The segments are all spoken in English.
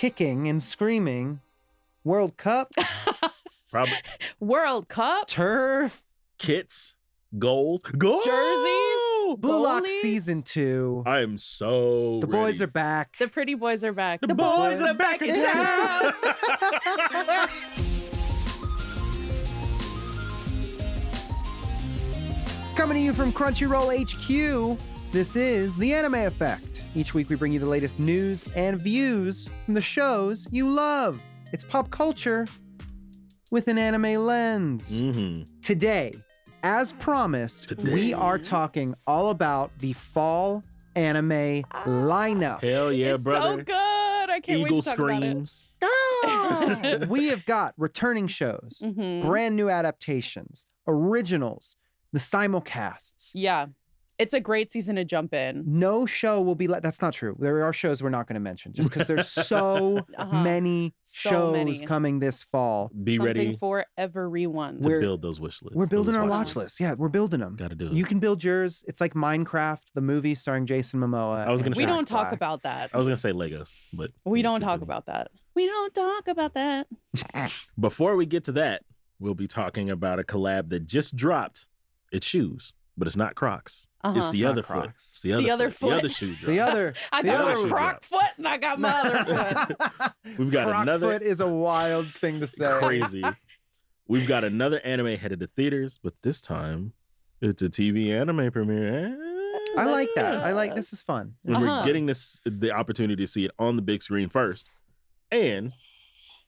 kicking and screaming. World Cup. Probably. World Cup. Turf. Kits. Goals. Jerseys. Blue Lock Bowlies. Season 2. I am so The ready. boys are back. The pretty boys are back. The boys are back in town. Coming to you from Crunchyroll HQ, this is The Anime Effect. Each week we bring you the latest news and views from the shows you love. It's pop culture with an anime lens. Today, as promised, we are talking all about the fall anime lineup. Hell yeah, It's brother. so good. I can't Eagle wait to talk screams. We have got returning shows, about it. brand new adaptations, originals, the simulcasts. Yeah. It's a great season to jump in. No show will be that's not true. There are shows we're not going to mention just because there's so many So shows many. coming this fall. Be Something ready for everyone. to We're- build those wish lists. We're building those our watch watch lists. list. Yeah, we're building them. Gotta do it. You can build yours. It's like Minecraft, the movie starring Jason Momoa. I was gonna and say- We Jack don't talk Black. about that. I was gonna say Legos, but We don't talk continue. about that. We don't talk about that. Before we get to that, we'll be talking about a collab that just dropped. It's shoes, but it's not Crocs. It's the It's not other foot. Crocs. It's the other other foot. The foot. other shoe drop. The other. I the got other a shoe croc drop. foot and I got my other foot. We've got Croc another foot is a wild thing to say. crazy. We've got another anime headed to theaters, but this time it's a TV anime premiere. I like that. I like this is fun. And we're getting the opportunity to see it on the big screen first. And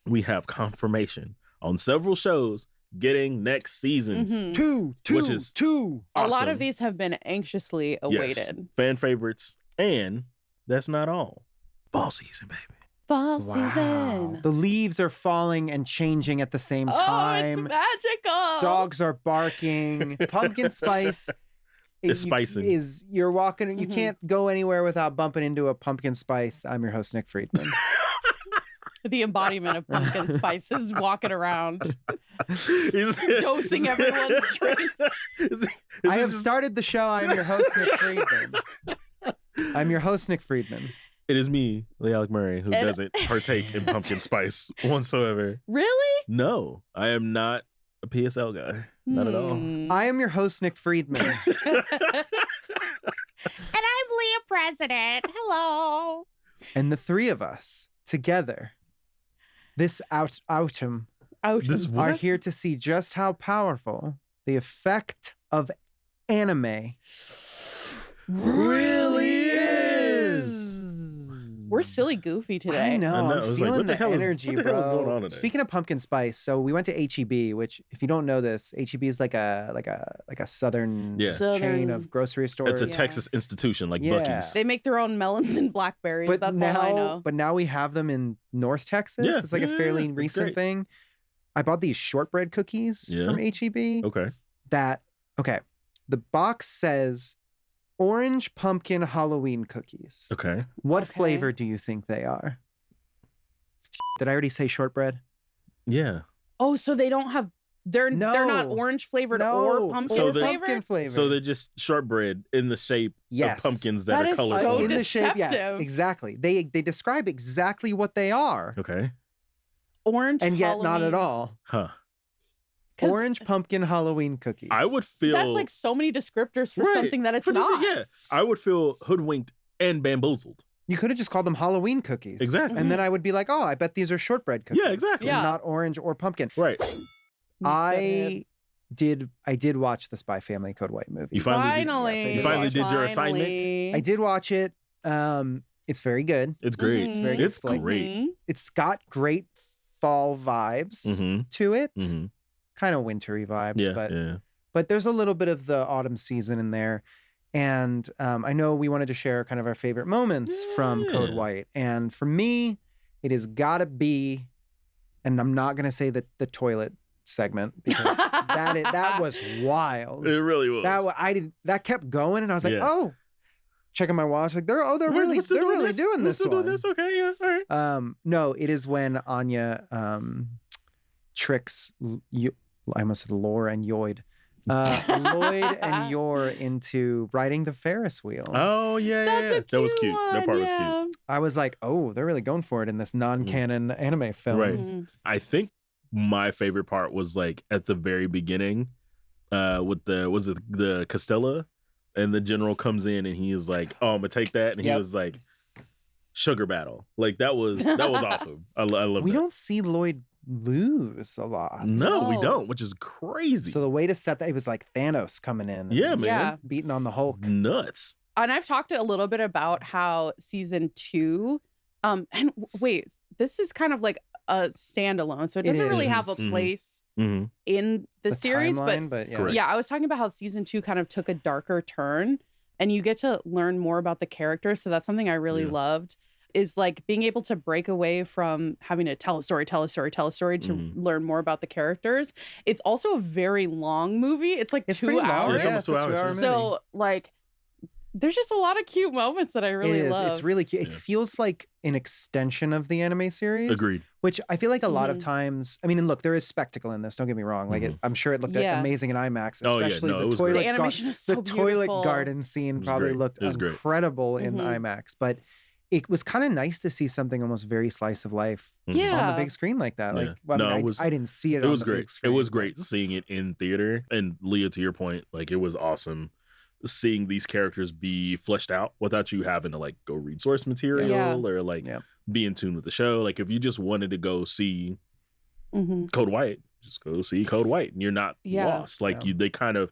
we have confirmation on several shows getting next seasons. Mhm. Which is two. A lot Awesome. of these have been anxiously awaited. Yes, fan favorites. And that's not all. Fall season, baby. Fall season. The leaves are falling and changing at the same Oh, time. it's magical. Dogs are barking. Pumpkin spice It's spicing. You're walking. You Mhm. can't go anywhere without bumping into a pumpkin spice. I'm your host, Nick Friedman. The embodiment of pumpkin spice is walking around, Is- dosing everyone's drinks. is I it have just- started the show. I'm your host, Nick Friedman. I'm your host, Nick Friedman. It is me, LeAlec Murray, who And- doesn't partake in pumpkin spice whatsoever. Really? No, I am not a PSL guy. Not at all. Hmm. I am your host, Nick Friedman. And I'm Leah President. Hello. And the three of us together, this autumn, Ouch. This are what? here to see just how powerful the effect of anime really is. We're silly goofy today. I know. I know. I I'm was like, feeling what the the hell is- energy, what the hell is bro. going on today? Speaking of pumpkin spice, so we went to HEB, which, if you don't know this, HEB is like a southern Yeah. chain Southern- of grocery stores. It's a Yeah. Texas institution like Yeah. Buc-ee's. They make their own melons and blackberries. but That's now, all I know. But now we have them in North Texas. Yeah, It's like a yeah, fairly it's recent great. thing. I bought these shortbread cookies Yeah. from HEB. Okay. Okay, the box says orange pumpkin Halloween cookies. Okay. What Okay. flavor do you think they are? Did I already say shortbread? Yeah. Oh, so they don't have. They're not No. orange flavored No. or pumpkin So Or they're- flavored. pumpkin flavor. So they're just shortbread in the shape Yes. of pumpkins that That are is colorful. so in the shape, yes, deceptive. exactly. They describe exactly what they are, Okay. Orange, and yet not at Halloween. all. Huh. 'Cause Orange pumpkin Halloween cookies. I would feel That's like so many descriptors for Right. something that it's For just- not. Yeah. I would feel hoodwinked and bamboozled. You could have just called them Halloween cookies. Exactly. And then I would be like, oh, I bet these are shortbread cookies. Yeah, exactly. Yeah. Not orange or pumpkin. Right. I did watch the Spy Family Code White movie. You finally did- Finally, Yes, I did You finally watch did it. your assignment? Finally. I did watch it. It's very good. It's great. Mhm. Very good It's flick. great. Mhm. It's got great fall vibes Mm-hmm. to it. Mm-hmm. Kind of wintry vibes, Yeah. but yeah. but there's a little bit of the autumn season in there. And I know we wanted to share kind of our favorite moments from Code Yeah. White. And for me, it has got to be, and I'm not going to say the toilet segment because that was wild. It really was. That kept going, and I was like, Yeah. oh, checking my watch, like they're Wait, really we're still doing We're this still one. doing this? Okay, yeah, all right. No, it is when Anya tricks I almost said Lore and Yoid Lloyd and you're into riding the Ferris wheel. Oh yeah, That's a that was cute cute. one, That part was yeah. cute. I was like, oh, they're really going for it in this non-canon anime film. Right. Mhm. I think my favorite part was like at the very beginning, with the Castella, and the general comes in and he is like, "Oh, I'm gonna take that," and he Yep. was like, "Sugar battle." Like that was awesome. I love We that. don't see Lloyd lose a lot. No, we No. don't, which is crazy. So the way to set that, it was like Thanos coming in. yeah, and man, Yeah. beating on the Hulk. nuts. And I've talked a little bit about how season 2, and wait, this is kind of like a standalone, so it It doesn't really have a is. Mhm. place hmm in the series. timeline, but yeah. Correct. Yeah, I was talking about how season 2 kind of took a darker turn, and you get to learn more about the characters. So that's something I really Yeah. loved, is like being able to break away from having to tell a story to Mhm. learn more about the characters. It's also a very long movie. It's like It's 2 pretty long. hours. It's almost 2 hours, yeah. movie. So like, there's just a lot of cute moments that I really it is. love. It's really cute. It Yeah. feels like an extension of the anime series. Agreed. Which I feel like a lot of Mhm. times, I mean, and look, there is spectacle in this. Don't get me wrong. Like, I'm sure it looked Yeah. amazing in IMAX, Oh, yeah. especially No, it the was toilet great. The animation is so the toilet beautiful. garden scene was probably great. looked It was great. incredible in Mhm. IMAX, but it was kind of nice to see something almost very slice of life Mhm. Yeah. on the big screen like that. Like, Yeah. well, I, No, mean, it was- I didn't see it. It on was the great. Big screen, It was but- great seeing it in theater. And Leah, to your point, like it was awesome seeing these characters be fleshed out without you having to like go read source material Yeah. or like Yeah. be in tune with the show. Like if you just wanted to go see Mhm. Code White, just go see Code White, and you're not Yeah. lost. Like Yeah. they kind of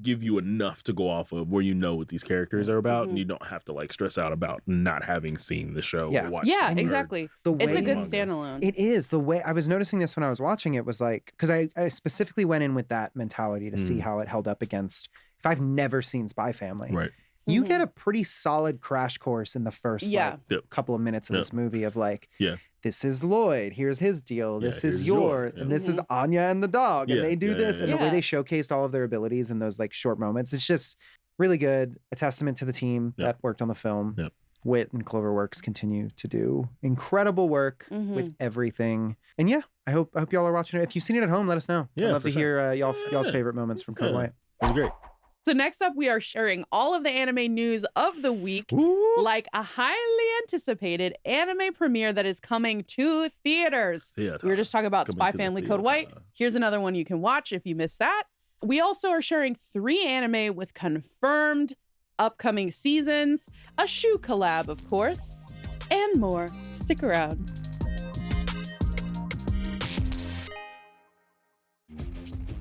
give you enough to go off of where you know what these characters are about, Mhm. and you don't have to like stress out about not having seen the show Yeah. or watched. Yeah, it or- exactly. The It's a way- good Manga. standalone. It is the way I was noticing this when I was watching it was like, because I specifically went in with that mentality to see Mm. how it held up against, if I've never seen Spy Family, Right. you Mhm. get a pretty solid crash course in the first Yeah. like, Yep. couple of minutes of Yep. this movie of like, Yeah. this is Lloyd, here's his deal, Yeah, this is here's your, your- and yeah. this is Anya and the dog, and Yeah, they do yeah, this, yeah, and the way yeah. they showcased all of their abilities in those like short moments. It's just really good. A testament to the team Yep. that worked on the film. Yep. Wit and Cloverworks continue to do incredible work with everything. And yeah, I hope y'all are watching it. If you've seen it at home, let us know. Yeah, I'd love for to sure. hear y'all's Yeah. favorite moments from Code Yeah. White. It was great. So next up, we are sharing all of the anime news of the week, Woo! like a highly anticipated anime premiere that is coming to theaters. Theater. We were just talking about Coming Spy to the Family Code White. theater. Here's another one you can watch if you missed that. We also are sharing 3 anime with confirmed upcoming seasons, a shoe collab, of course, and more. Stick around.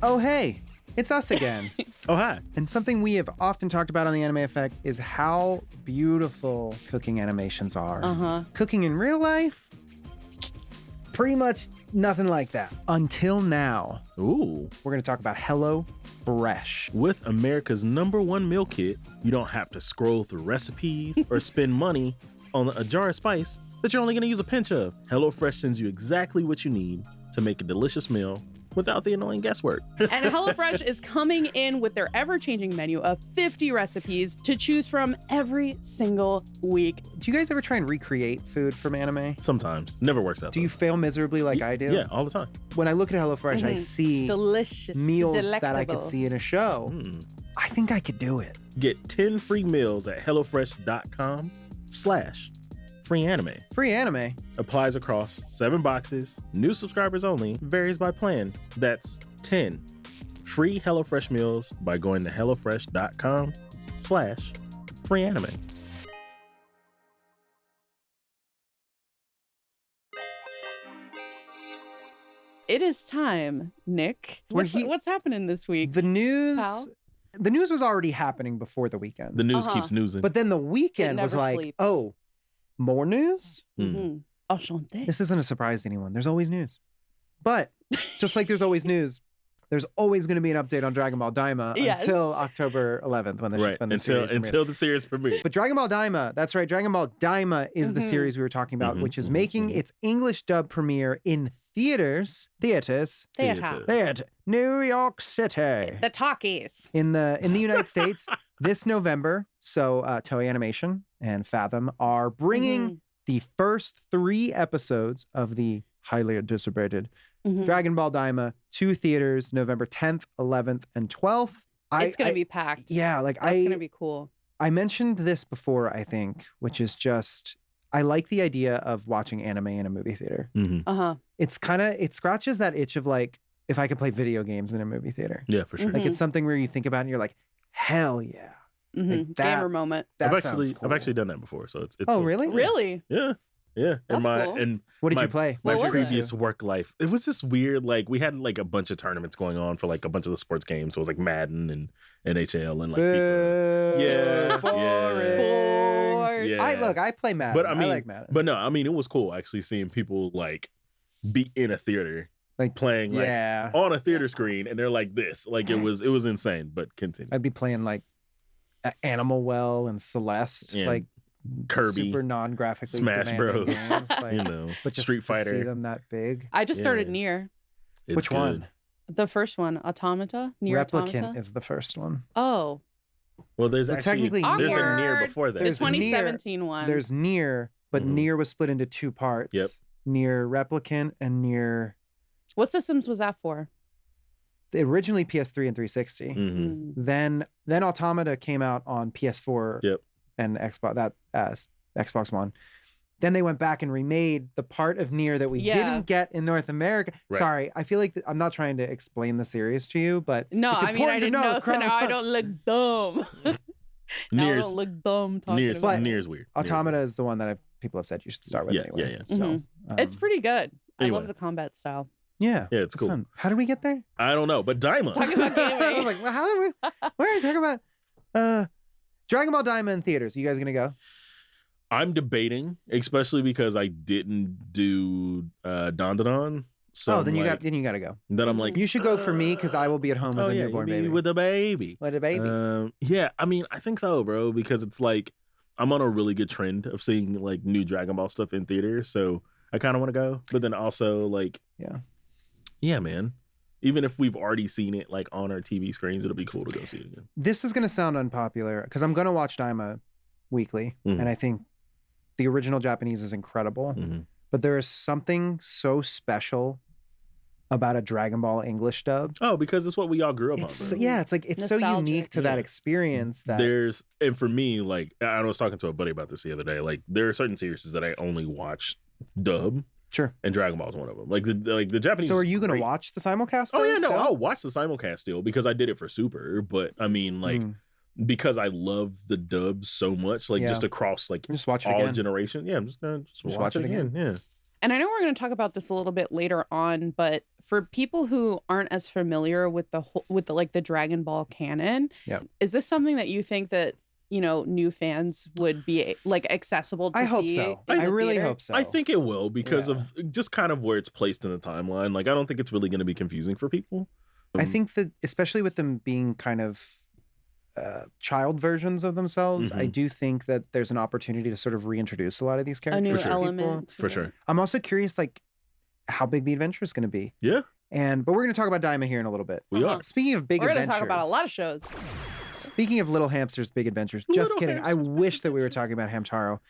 Oh, hey, it's us again. Oh, hi. And something we have often talked about on the Anime Effect is how beautiful cooking animations are. Uh-huh. Cooking in real life, pretty much nothing like that. Until now, Ooh. we're going to talk about Hello Fresh. With America's #1 meal kit, you don't have to scroll through recipes or spend money on a jar of spice that you're only going to use a pinch of. HelloFresh sends you exactly what you need to make a delicious meal without the annoying guesswork. And HelloFresh is coming in with their ever-changing menu of 50 recipes to choose from every single week. Do you guys ever try and recreate food from anime? Sometimes. Never works out. Do you fail miserably like I do? Yeah, all the time. When I look at HelloFresh, I Mhm. see Delicious. meals that I delectable. could see in a show. Mm. I think I could do it. Get 10 free meals at HelloFresh.com/free anime. Free anime. Applies across 7 boxes. New subscribers only. Varies by plan. That's 10 free HelloFresh meals by going to HelloFresh.com/free anime. It is time, Nick. What's happening this week? The news. Pal? The news was already happening before the weekend. The news Uh-huh. keeps newsing. But then the weekend was never like, sleeps. oh, more news? Mhm. Enchanté. This isn't a surprise to anyone. There's always news. But just like there's always news, there's always going to be an update on Dragon Ball DAIMA Yes. until October 11th when the, right. when the series premieres. Until the series premiere. But Dragon Ball DAIMA, that's right. Dragon Ball DAIMA is the Mhm. series we were talking about, Mhm, which is mhm, making mhm. its English dub premiere in theaters, Theater. New York City. The talkies. In the United States this November. So Toei Animation and Fathom are bringing Mhm. the first 3 episodes of the highly anticipated. Mhm. Dragon Ball DAIMA, 2 theaters, November 10th, 11th, and 12th. It's going to be packed. Yeah, like That's going to be cool. I mentioned this before, I think, which is just, I like the idea of watching anime in a movie theater. Uh-huh. It's kind of, it scratches that itch of like, if I could play video games in a movie theater. Yeah, for sure. Like it's something where you think about it and you're like, hell yeah. Like that- Gamer moment. That I've sounds actually cool. done that before, so it's Oh, cool. really? Really? Yeah. Yeah. That's cool. And What did my- you play? my What was it? previous work life, it was this weird, like we had like a bunch of tournaments going on for like a bunch of the sports games. So it was like Madden and NHL and like FIFA. Yeah, Boring. Sports. Yeah. I play Madden. But I mean, like Madden. but no, I mean, it was cool actually seeing people like be in a theater, Like, playing like yeah. on a theater screen, and they're like this, like it was insane. But continue. I'd be playing like Animal Well and Celeste, Yeah. like Kirby, super non-graphically Smash demanding Bros. games, like, you know, but just Street to see Fighter. them that big. I just started Yeah. Nier. It's Which good. one? The first one, Automata. Nier Replicant Automata. is the first one. Oh, Well, there's Well, actually technically there's a Awkward. Nier before that. the There's 2017 one. There's Nier, but Mhm. Nier was split into 2 parts. Yep. Nier Replicant and Nier What systems was that for? originally PS3 and 360. Mhm. Then Automata came out on PS4 Yep. and Xbox One. Then they went back and remade the part of Nier that we Yeah. didn't get in North America. Right. Sorry, I feel like I'm not trying to explain the series to you, but No, it's I mean I important to didn't know, so now I chrono- don't look dumb. Now I Nier's don't look dumb talking Nier's, about it. Nier's weird. Automata is the one that people have said you should start with Yeah, anyway. yeah, yeah. So Mhm. It's pretty good. I Anyway. love the combat style. yeah, Yeah, it's cool. fun. How did we get there? I don't know, but Daima. Talking about gaming. I was like, well, how did we? Where are you talking about? Dragon Ball DAIMA in theaters. You guys gonna go? I'm debating, especially because I didn't do Don. So then I'm you like, got to go. Then I'm like, You should go for me because I will be at home with oh a yeah, newborn you be baby. with a baby. With a baby. Yeah, I mean, I think so, bro, because it's like I'm on a really good trend of seeing like new Dragon Ball stuff in theaters, so I kind of want to go. But then also like, yeah, man. Even if we've already seen it like on our TV screens, it'll be cool to go see it again. This is gonna sound unpopular because I'm gonna watch DAIMA weekly, Mhm. and I think the original Japanese is incredible. Mhm. But there is something so special about a Dragon Ball English dub. Oh, because it's what we all grew up It's on. so, yeah, it's like it's so Nostalgic. unique to that Yeah. experience that And for me, like I was talking to a buddy about this the other day. Like there are certain series that I only watch dub, sure. and Dragon Ball is one of them. Like the Japanese. So are is you gonna great. watch the simulcast? Oh though, yeah, no, still? I'll watch the simulcast still because I did it for Super. But I mean, like because I love the dubs so much, like Yeah. just across like Just watch it all again. generation. Yeah, I'm just gonna watch it again. Yeah. And I know we're going to talk about this a little bit later on, but for people who aren't as familiar with the Dragon Ball canon, Yep. is this something that you think that new fans would be like accessible to I hope see so. in I the really theater? hope so. I think it will because Yeah. of just kind of where it's placed in the timeline. Like I don't think it's really going to be confusing for people. I think that especially with them being kind of child versions of themselves, I Mhm. do think that there's an opportunity to sort of reintroduce a lot of these A characters. new For sure. element. to for it. sure. I'm also curious, like, how big the adventure is going to be. Yeah, But we're going to talk about DAIMA here in a little bit. we Uh-huh. are. Speaking of big We're going to adventures, talk about a lot of shows. Speaking of Little Hamsters, Big Adventures. Just Little kidding. I Hamsters, wish Big that we were talking about Hamtaro,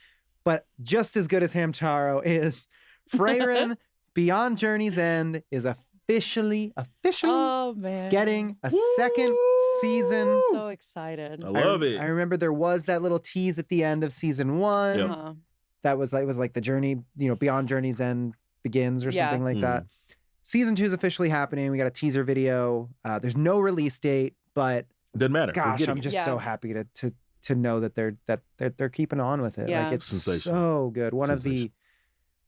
but just as good as Hamtaro is Friedman Beyond Journey's End is officially Oh man, getting a second season. so excited. I love it. I remember there was that little tease at the end of season 1. Yep. Uh-huh. That was like the journey, Beyond Journey's End begins or Yeah. something like Mm. that. Season 2 is officially happening. We got a teaser video. There's no release date, but Doesn't matter. We're gosh, getting I'm it. just Yeah. so happy to know that they're keeping on with it. Yeah. Like it's Sensational. so good. One of the, Sensational.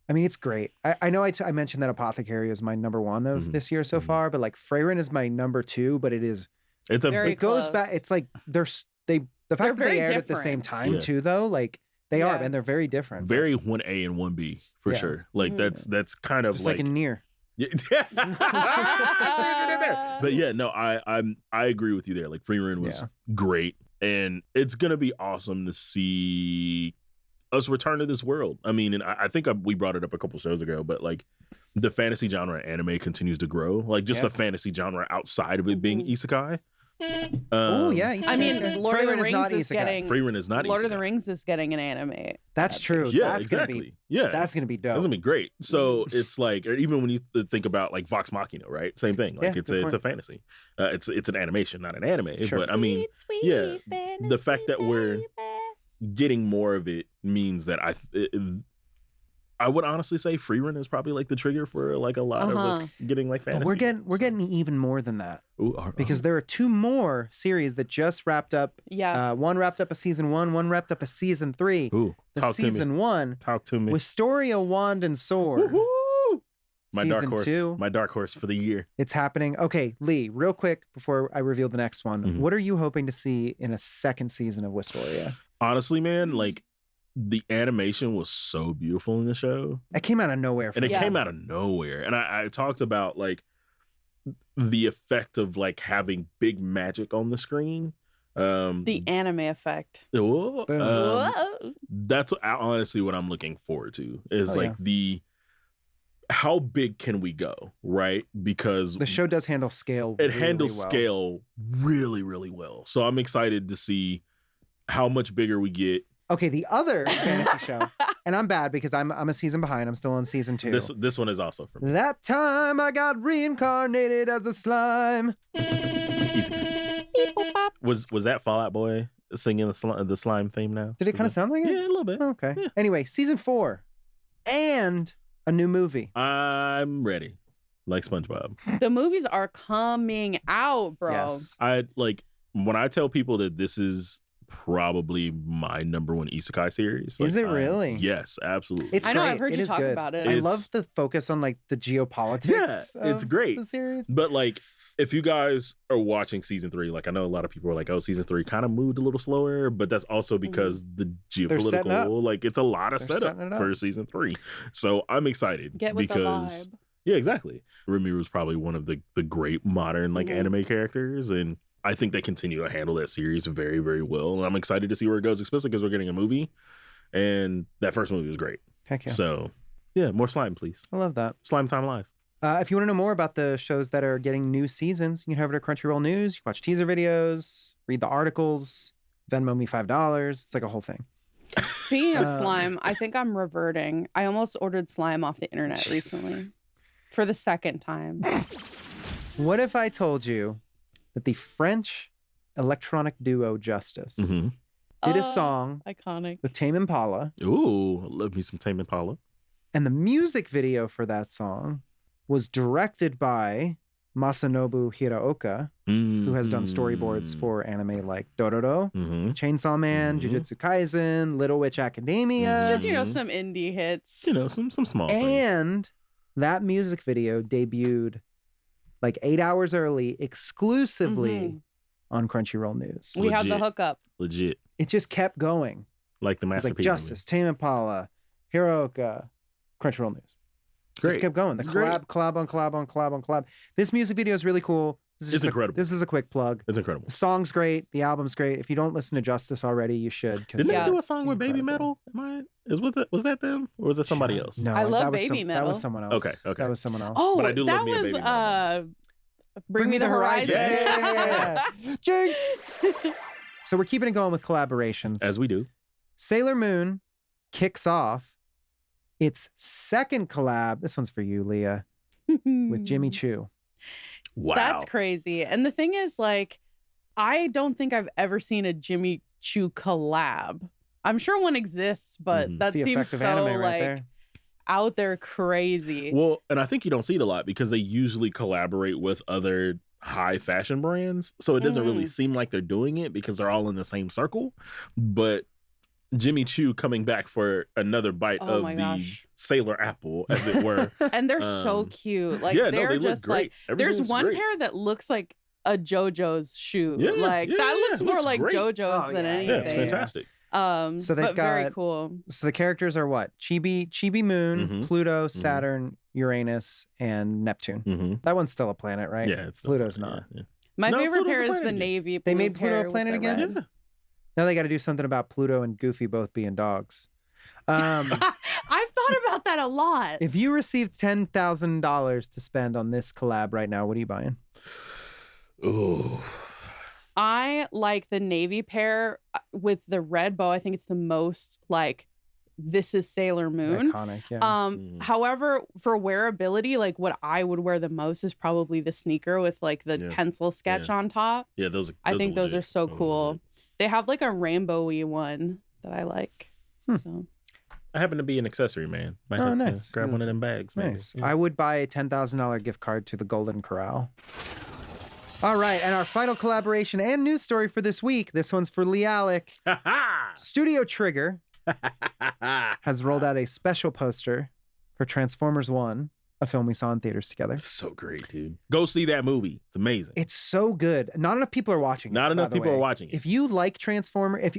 I mean, it's great. I know I mentioned that Apothecary is my number 1 of Mhm. this year so Mhm. far, but like Friedman is my number 2. But it is It's a Very it goes close. back. It's like the fact that They're they very aired at the same different. time Yeah. too, though. Like they are, Yeah. and they're very different. very 1A and 1B for Yeah. sure. Like Mhm. that's kind of just like in Nier. Yeah. I see what you did there. But yeah, no, I agree with you there. Like Friedman was Yeah. great, and it's gonna be awesome to see us return to this world. I mean, and I think we brought it up a couple shows ago, but like the fantasy genre anime continues to grow. Like just Yeah. the fantasy genre outside of it being Mhm. isekai. Oh yeah, I mean, Lord of the Friedman is not Rings is isekai. getting Friedman is not Lord of the isekai. Rings is getting an anime. That's true. Yeah, that's exactly. gonna be Yeah, that's gonna be dope. that's gonna be great. So it's like, or even when you think about like Vox Machina, right? Same thing. Like Yeah, it's good a point. fantasy. It's an animation, not an anime. Sure. But I mean, Sweet, yeah, fantasy, the fact that we're baby. getting more of it means that I would honestly say free run is probably like the trigger for like a lot of us getting like fantasy. But we're getting even more than that Ooh, because there are 2 more series that just wrapped up. Yeah. One wrapped up a season 1, one wrapped up a season 3. Ooh, The talk to me. season 1 Talk to me. Wisteria Wand and Sword. Woohoo! My Season dark horse. 2. My dark horse for the year. It's happening. Okay, Lee, real quick before I reveal the next one, Mhm. what are you hoping to see in a second season of Wisteria? Honestly, man, like the animation was so beautiful in the show. It came out of nowhere for And it me. Yeah. came out of nowhere. And I talked about like the effect of like having big magic on the screen. The anime effect. Whoa, Boom. Whoa. that's honestly what I'm looking forward to is Oh, like how big can we go, right? Because The show does handle scale. it really handles well. scale really, really well. So I'm excited to see how much bigger we get. Okay, the other fantasy show, and I'm bad because I'm a season behind. I'm still on season 2. This one is also for me. That time I got reincarnated as a slime. Easy. Was that Fall Out Boy singing the slime theme now? Did it kind of sound like it? Yeah, a little bit. Okay. Yeah. Anyway, season 4 and a new movie. I'm ready. Like SpongeBob. The movies are coming out, bro. Yes. I like when I tell people that this is probably my number 1 isekai series. Is it I'm- really? Yes, absolutely. It's I know, great. I've heard It you is talk good. about it. I It's- love the focus on like the geopolitics. Yeah, it's of great. The series. But like, if you guys are watching season 3, like I know a lot of people are like, "Oh, season 3 kind of moved a little slower," but that's also because the They're setting up. geopolitical, like, it's a lot of They're setup setting it up. for season 3. So I'm excited Get with because the vibe. yeah, exactly. Romeo was probably one of the great modern like Mhm. anime characters, and I think they continue to handle that series very, very well. And I'm excited to see where it goes, especially because we're getting a movie, and that first movie was great. Heck yeah. So yeah, more slime, please. I love that. Slime Time Live. If you want to know more about the shows that are getting new seasons, you can head over to Crunchyroll News. You can watch teaser videos, read the articles, Venmo me $5. It's like a whole thing. Speaking of Uh, slime, I think I'm reverting. I almost ordered slime off the internet Jesus. recently for the second time. What if I told you that the French electronic duo Justice Mm-hmm. did a Oh, song Iconic. with Tame Impala, Ooh, love me some Tame Impala. and the music video for that song was directed by Masanobu Hiraoka, who has done storyboards for anime like Dororo, Mm-hmm. Chainsaw Man, Mhm. Jujutsu Kaisen, Little Witch Academia. Just, Mhm. some indie hits. Some small things. And that music video debuted like 8 hours early exclusively Mhm. on Crunchyroll News. We had the Legit. hookup. Legit. It just kept going. Like the It was Master like P Justice, Tame Impala, Hiroka, Crunchyroll News. Just Great. kept going. The It's great. collab on collab. This music video is really cool. This is It's just incredible. This is a quick plug. It's incredible. The song's great. The album's great. If you don't listen to Justice already, you should. 'cause Didn't Yeah. they do a song with Baby incredible. Metal? Was that them? Or was it somebody else? No, I love that was Baby That Metal. was someone else. Okay. That was someone else. Oh, But I do love that me a was Baby Metal. Bring Me the Horizon. Yeah. Jinx. So we're keeping it going with collaborations. As we do. Sailor Moon kicks off its second collab. This one's for you, Leah, with Jimmy Choo. Wow. That's crazy. And the thing is, like, I don't think I've ever seen a Jimmy Choo collab. I'm sure one exists, but Mhm. that It's the seems effect of so anime right like there. out there crazy. Well, and I think you don't see it a lot because they usually collaborate with other high fashion brands. So it doesn't really Mhm. seem like they're doing it because they're all in the same circle. But Jimmy Choo coming back for another bite Oh of my the gosh. Sailor Apple, as it were. And they're so Um, cute. Like, yeah, no, they're they look just like, great. there's Everything's one great. pair that looks like a JoJo's shoe. Yeah, like, yeah, that yeah, looks it more looks like great. JoJo's Oh, than yeah, anything. Yeah, it's fantastic. So they've but very got- cool. So the characters are what? Chibi Moon, Mhm. Pluto, Saturn, Uranus, and Neptune. Mm-hmm. That one's still a planet, right? Yeah, it's Pluto's yeah, not. yeah. My No, favorite Pluto's pair a is the planet again. navy. They blue made Pluto a pair with planet the again? red. Yeah. Now they got to do something about Pluto and Goofy both being dogs. I've thought about that a lot. If you received $10,000 to spend on this collab right now, what are you buying? Ooh. I like the navy pair with the red bow. I think it's the most like, this is Sailor Moon. Iconic, yeah. However, for wearability, like what I would wear the most is probably the sneaker with like the pencil sketch on top. Yeah, those I think those legit. are so cool. They have like a rainbowy one that I like. So I happen to be an accessory man. Might Oh, have to nice. grab one of them bags. Maybe. Nice. Yeah. I would buy a $10,000 gift card to the Golden Corral. All right, and our final collaboration and news story for this week. This one's for LeAlec. Studio Trigger has rolled out a special poster for Transformers 1, a film we saw in theaters together. So great, dude. Go see that movie. It's amazing. It's so good. Not enough people are watching it. Not enough by the people way. are watching it. If you like Transformers, if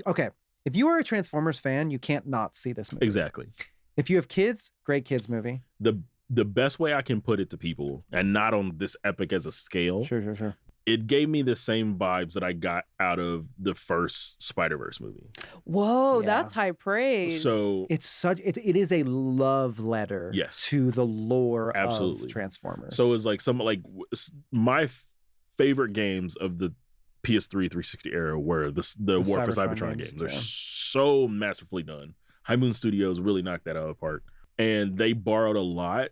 you are a Transformers fan, you can't not see this movie. Exactly. If you have kids, great kids movie. The best way I can put it to people, and not on this epic as a scale, Sure. it gave me the same vibes that I got out of the first Spider-Verse movie. whoa, Yeah. that's high praise. So It is a love letter to the lore Absolutely. of Transformers. So it's like my favorite games of the PS3 360 era were the War for Cybertron games. They're so masterfully done. High Moon Studios really knocked that out of the park, and they borrowed a lot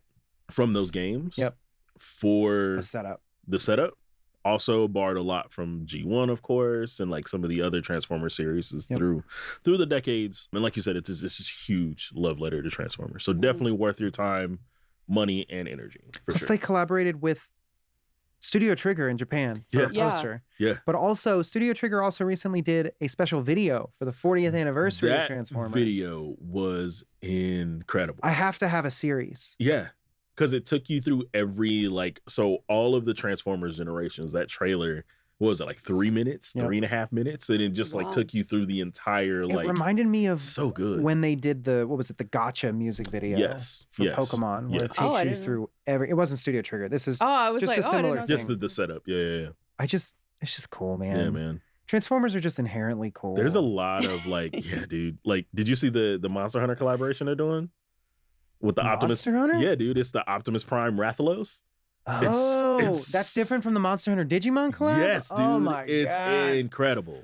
from those games. Yep. For the setup. Also borrowed a lot from G1, of course, and like some of the other Transformers series through the decades. And like you said, it's this huge love letter to Transformers. So definitely worth your time, money, and energy. Plus, they collaborated with Studio Trigger in Japan for a poster. Yeah. But also, Studio Trigger also recently did a special video for the 40th anniversary of Transformers. That video was incredible. I have to have a series. Yeah. Because it took you through every, all of the Transformers generations. That trailer, what was it, like 3 minutes, 3.5 minutes? And it just took you through the entire, It reminded me of so good when they did the Gotcha music video for Pokemon, where it takes you through it wasn't Studio Trigger. This is I was just like, a similar thing. Just the setup. Yeah. it's just cool, man. Yeah, man. Transformers are just inherently cool. There's a lot of dude. Did you see the Monster Hunter collaboration they're doing? With the Optimus Monster Hunter? Yeah, dude, it's the Optimus Prime Rathalos. Oh, It's- that's different from the Monster Hunter Digimon collab? Yes, dude. Oh my it's God. incredible.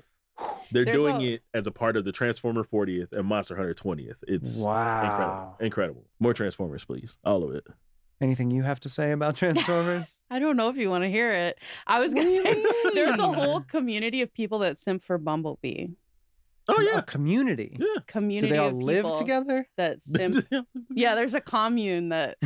They're There's doing it as a part of the Transformer 40th and Monster Hunter 20th. It's incredible. More Transformers, please. All of it. Anything you have to say about Transformers? I don't know if you want to hear it. I was going to say, there's a whole community of people that simp for Bumblebee. Oh, yeah. A community. Yeah. Community Do they all of live people together? that simp. Yeah, there's a commune that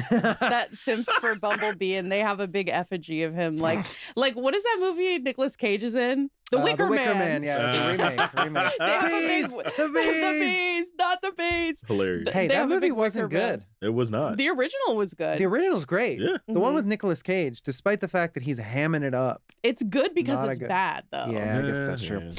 simps for Bumblebee, and they have a big effigy of him. Like what is that movie Nicolas Cage is in? The Wicker Man. Yeah, it's a remake. They have a big- The The bees, not the bees. Hilarious. Hey, They that have a movie big wasn't Wicker Man. good. It was not. The original was good. The original's great. Yeah. The one Mhm. with Nicolas Cage, despite the fact that he's hamming it up. It's good because Not a it's good- bad, though. Yeah, I guess that's true. Yeah.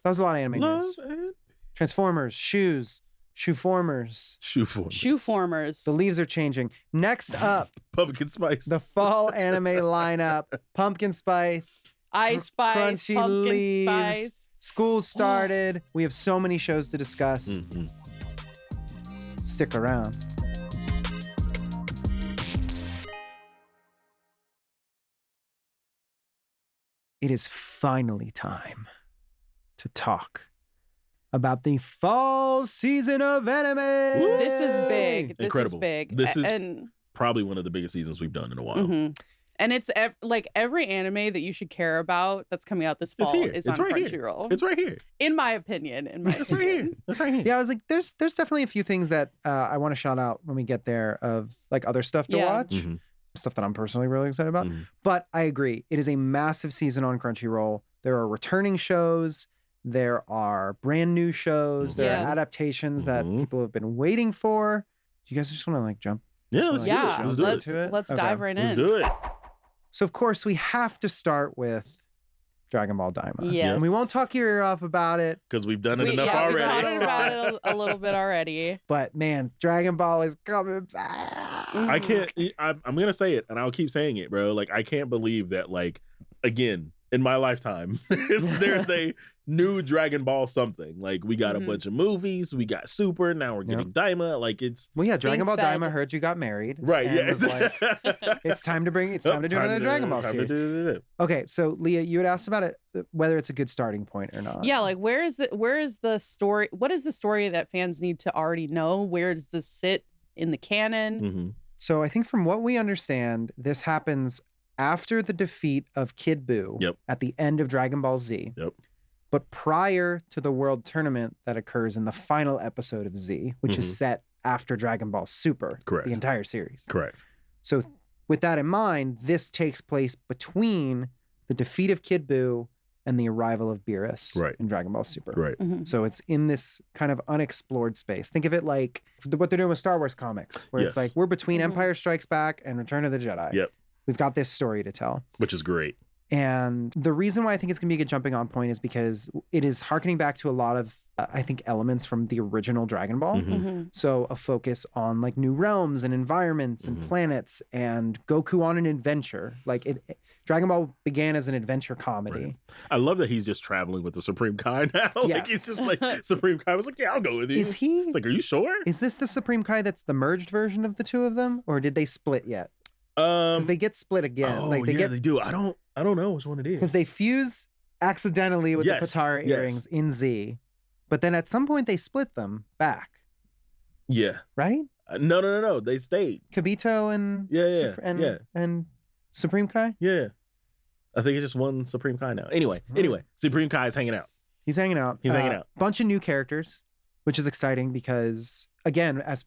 That was a lot of anime Love news. and Transformers, shoes, shoeformers. shoe form. Shoe formers. The leaves are changing. Next up, Pumpkin spice. the fall anime lineup. Pumpkin Spice. Ice Spice, Crunchy Pumpkin leaves. Spice. School started. We have so many shows to discuss. Mhm. Stick around. It is finally time to talk about the fall season of anime. This is big. This Incredible. is big. This is and Probably one of the biggest seasons we've done in a while. mhm. And it's every anime that you should care about that's coming out this fall here. is It's on right here. Crunchyroll. It's right here. In my opinion. It's right here. It's right here. Yeah, I was like, there's definitely a few things that I want to shout out when we get there of like other stuff to Yeah. watch. Mhm. Stuff that I'm personally really excited about. Mhm. But I agree. It is a massive season on Crunchyroll. There are returning shows. There are brand new shows. There Yeah. are adaptations that Mhm. people have been waiting for. Do you guys just want to like jump? Yeah, let's Yeah, do it. Let's do let's it. to it? let's Okay. dive right Let's in. do it. So of course we have to start with Dragon Ball DAIMA. Yes. And we won't talk your ear off about it, Because we've done it We enough talked already. about it a little bit already. but man, Dragon Ball is coming back. I can't. I'm gonna say it, and I'll keep saying it, bro. Like I can't believe that. Like again, in my lifetime, there's a new Dragon Ball something. Like, we got a bunch of movies, we got Super, now we're getting Daima. Like, it's... Well, yeah, Dragon Ball fed. Daima heard you got married. Right, and yeah. was like, it's time to do another Dragon Ball series. Okay, so Leah, you had asked about it, whether it's a good starting point or not. Yeah, like where is the story? What is the story that fans need to already know? Where does this sit in the canon? Mm-hmm. So I think from what we understand, this happens after the defeat of Kid Buu at the end of Dragon Ball Z. Yep. But prior to the world tournament that occurs in the final episode of Z, which is set after Dragon Ball Super. Correct. The entire series. Correct. So with that in mind, this takes place between the defeat of Kid Buu and the arrival of Beerus in Dragon Ball Super. Right. Mm-hmm. So it's in this kind of unexplored space. Think of it like what they're doing with Star Wars comics, where it's like we're between Empire Strikes Back and Return of the Jedi. Yep. We've got this story to tell. Which is great. And the reason why I think it's going to be a good jumping on point is because it is harkening back to a lot of, I think, elements from the original Dragon Ball. Mm-hmm. So a focus on like new realms and environments and planets and Goku on an adventure. Like Dragon Ball began as an adventure comedy. Right. I love that he's just traveling with the Supreme Kai now. Like, he's just like, Supreme Kai was like, yeah, I'll go with you. Is he? It's like, are you sure? Is this the Supreme Kai that's the merged version of the two of them? Or did they split yet? Because they get split again. Oh, like they do. I don't know which one it is. Because they fuse accidentally with the Potara earrings in Z, but then at some point they split them back. Yeah. Right? No. They stayed. Kibito and and Supreme Kai? Yeah. I think it's just one Supreme Kai now. Anyway, Supreme Kai is hanging out. He's hanging out. He's hanging out. Bunch of new characters, which is exciting because, again, as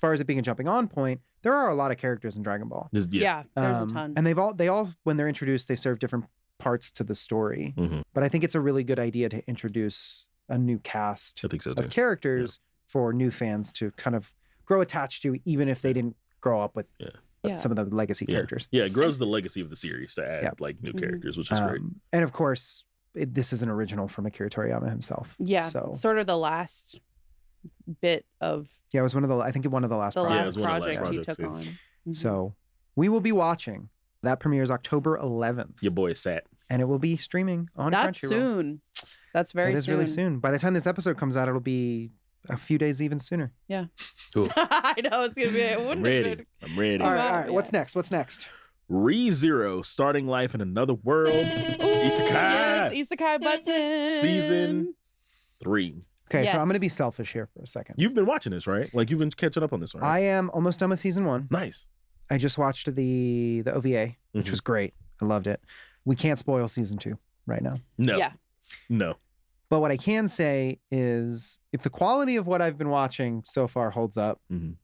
far as it being a jumping on point, there are a lot of characters in Dragon Ball. There's a ton. And they all, when they're introduced, they serve different parts to the story. Mm-hmm. But I think it's a really good idea to introduce a new cast I think so too. of characters for new fans to kind of grow attached to, even if they didn't grow up with some of the legacy characters. Yeah, it grows the legacy of the series to add like new characters, which is great. And of course, this is an original from Akira Toriyama himself. Yeah, so sort of the last bit of it was one of the last project he took on. Mm-hmm. So we will be watching. That premieres October 11th. Your boy Sat. And it will be streaming on Crunchyroll. That's soon. That's very soon. That is really soon. By the time this episode comes out, it'll be a few days even sooner. Yeah. I know it's gonna be. I'm ready. All right. What's next? ReZero, starting life in another world. Isekai. Yes, Isekai button. Season 3. Okay, so I'm going to be selfish here for a second. You've been watching this, right? Like, you've been catching up on this, right? I am almost done with season 1. Nice. I just watched the OVA, which was great. I loved it. We can't spoil season 2 right now. No. Yeah. No. But what I can say is if the quality of what I've been watching so far holds up, and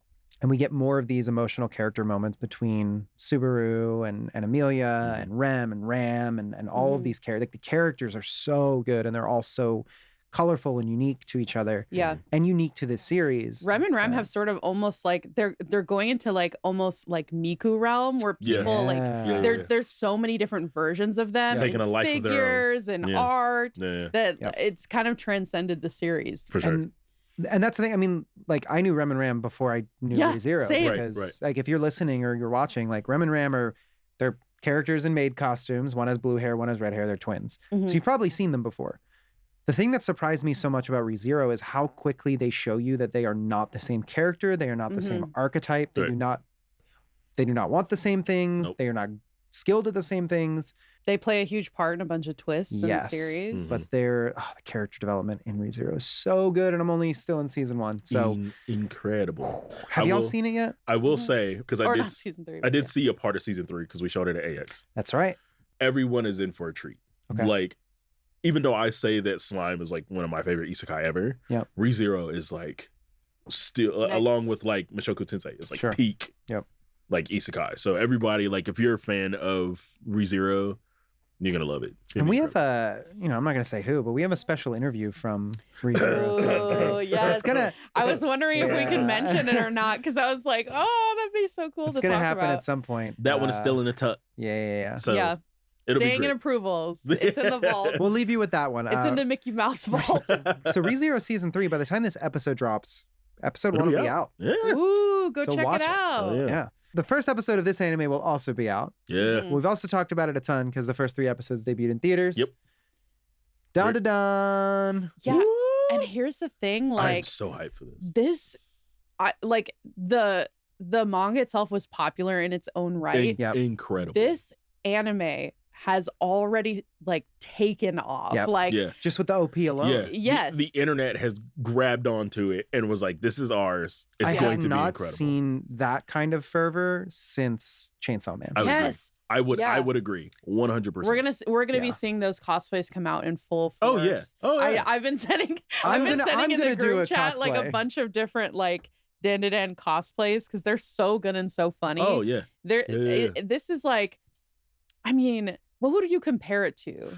we get more of these emotional character moments between Subaru and Amelia and Rem and Ram and all of these characters, like the characters are so good and they're all so colorful and unique to each other. Yeah. And unique to this series. Rem and Ram have sort of almost like they're going into like almost like Miku realm where people there's so many different versions of them. Taking a life of their own. Figures and art that it's kind of transcended the series. For sure. And that's the thing. I mean, like I knew Rem and Ram before I knew ReZero. Because like if you're listening or you're watching, like Rem and Ram they're characters in maid costumes. One has blue hair, one has red hair. They're twins. So you've probably seen them before. The thing that surprised me so much about ReZero is how quickly they show you that they are not the same character. They are not the same archetype. They do not want the same things. They are not skilled at the same things. They play a huge part in a bunch of twists in the series. But the character development in ReZero is so good, and I'm only still in season 1. So incredible. Have y'all seen it yet? I will say, because I did see a part of season 3 because we showed it at AX. That's right. Everyone is in for a treat. Okay. Like, even though I say that Slime is like one of my favorite isekai ever, ReZero is like still along with like Mushoku Tensei is like peak like isekai. So everybody, like if you're a fan of ReZero, you're gonna love it. And we have I'm not gonna say who, but we have a special interview from ReZero. Oh yes. I was wondering if we could mention it or not because I was like, oh, that'd be so cool. It's gonna happen at some point. That one is still in the tuck. Yeah. So Staying in approvals. It's in the vault. We'll leave you with that one. It's in the Mickey Mouse vault. So ReZero season 3, by the time this episode drops, episode 1 will be out. Yeah. Ooh, go check watch it out. Yeah. The first episode of this anime will also be out. Yeah. We've also talked about it a ton because the first 3 episodes debuted in theaters. Yep. Dun dun dun. Yeah. Woo! And here's the thing, I'm like so hyped for this. this, like the manga itself was popular in its own right. Yep. Incredible. This anime has already like taken off. Yep. Like Yeah. Just with the OP alone. Yeah. Yes. The internet has grabbed onto it and was like, this is ours. It's I going have to be not incredible. seen that kind of fervor since Chainsaw Man. I would agree. yes. I Yeah. would agree 100%. We're gonna Yeah. be seeing those cosplays come out in full force. Oh yeah. Oh yeah. I've been sending I'm in gonna the do a group chat like cosplay. a bunch of different like Dan cosplays because they're so good and so funny. Oh yeah. They're Yeah. this is like, I mean, what would you compare it to?